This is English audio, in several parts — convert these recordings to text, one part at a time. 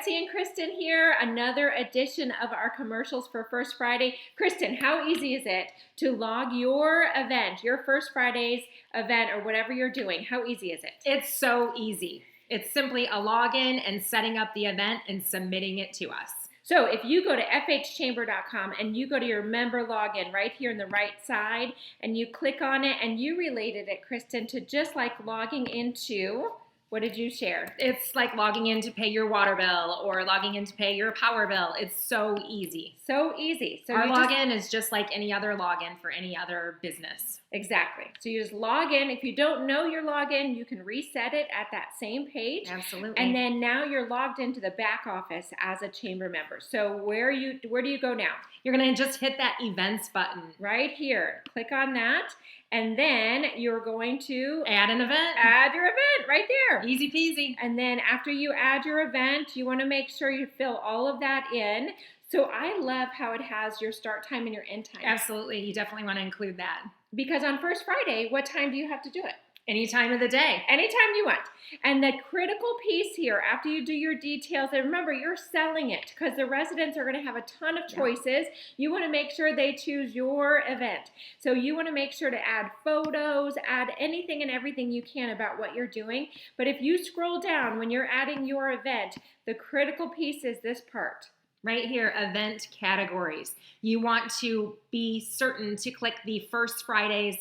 Betsy and Kristen here, another edition of our commercials for First Friday. Kristen, how easy is it to log your event, your First Friday's event, or whatever you're doing? How easy is it? It's so easy. It's simply a login and setting up the event and submitting it to us. So if you go to fhchamber.com and you go to your member login right here on the right side and you click on it and you related it, Kristen, to just like logging into, what did you share? It's like logging in to pay your water bill or logging in to pay your power bill. It's so easy. So easy. So our login is just like any other login for any other business. Exactly. So you just log in. If you don't know your login, you can reset it at that same page. Absolutely. And then now you're logged into the back office as a chamber member. So where do you go now? You're going to just hit that events button. Right here. Click on that. And then you're going to add an event. Add your event right there. Easy peasy. And then after you add your event, you want to make sure you fill all of that in. So I love how it has your start time and your end time. Absolutely. You definitely want to include that. Because on First Friday, what time do you have to do it? Any time of the day. Anytime you want. And the critical piece here, after you do your details, and remember, you're selling it because the residents are going to have a ton of choices. Yeah. You want to make sure they choose your event. So you want to make sure to add photos, add anything and everything you can about what you're doing. But if you scroll down when you're adding your event, the critical piece is this part. Right here, event categories. You want to be certain to click the First Friday's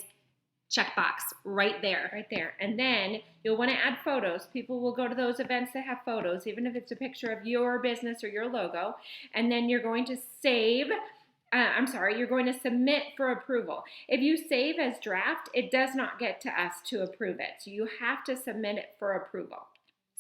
checkbox right there. Right there. And then you'll want to add photos. People will go to those events that have photos, even if it's a picture of your business or your logo. And then you're going to you're going to submit for approval. If you save as draft, it does not get to us to approve it. So you have to submit it for approval.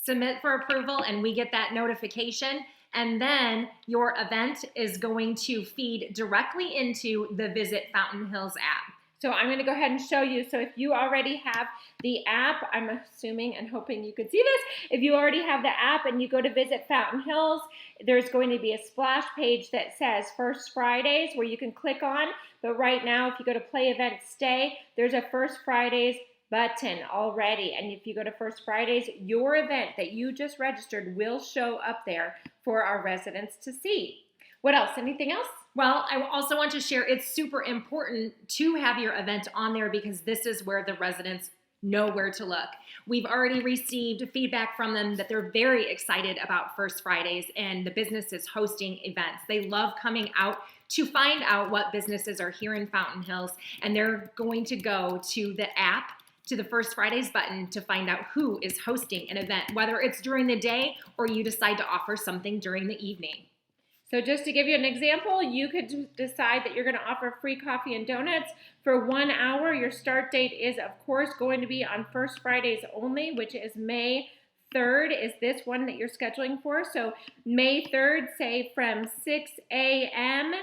Submit for approval and we get that notification. And then your event is going to feed directly into the Visit Fountain Hills app. So I'm going to go ahead and show you. So if you already have the app, I'm assuming and hoping you could see this. If you already have the app and you go to Visit Fountain Hills, there's going to be a splash page that says First Fridays where you can click on. But right now, if you go to Play Event Stay, there's a First Fridays button already. And if you go to First Fridays, your event that you just registered will show up there for our residents to see. What else? Anything else? Well, I also want to share it's super important to have your event on there because this is where the residents know where to look. We've already received feedback from them that they're very excited about First Fridays and the businesses hosting events. They love coming out to find out what businesses are here in Fountain Hills, and they're going to go to the app, to the First Fridays button to find out who is hosting an event, whether it's during the day or you decide to offer something during the evening. So just to give you an example, you could decide that you're going to offer free coffee and donuts for 1 hour. Your start date is, of course, going to be on First Fridays only, which is May 3rd is this one that you're scheduling for. So May 3rd, say from 6 a.m.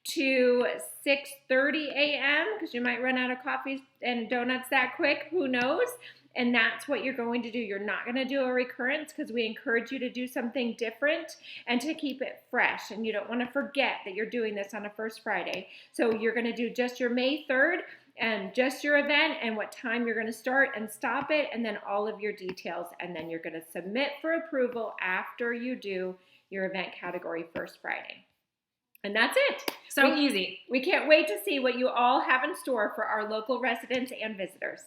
to 6:30 a.m. because you might run out of coffee and donuts that quick. Who knows? And that's what you're going to do. You're not going to do a recurrence because we encourage you to do something different and to keep it fresh. And you don't want to forget that you're doing this on a First Friday. So you're going to do just your May 3rd and just your event and what time you're going to start and stop it and then all of your details. And then you're going to submit for approval after you do your event category First Friday. And that's it. So easy. We can't wait to see what you all have in store for our local residents and visitors.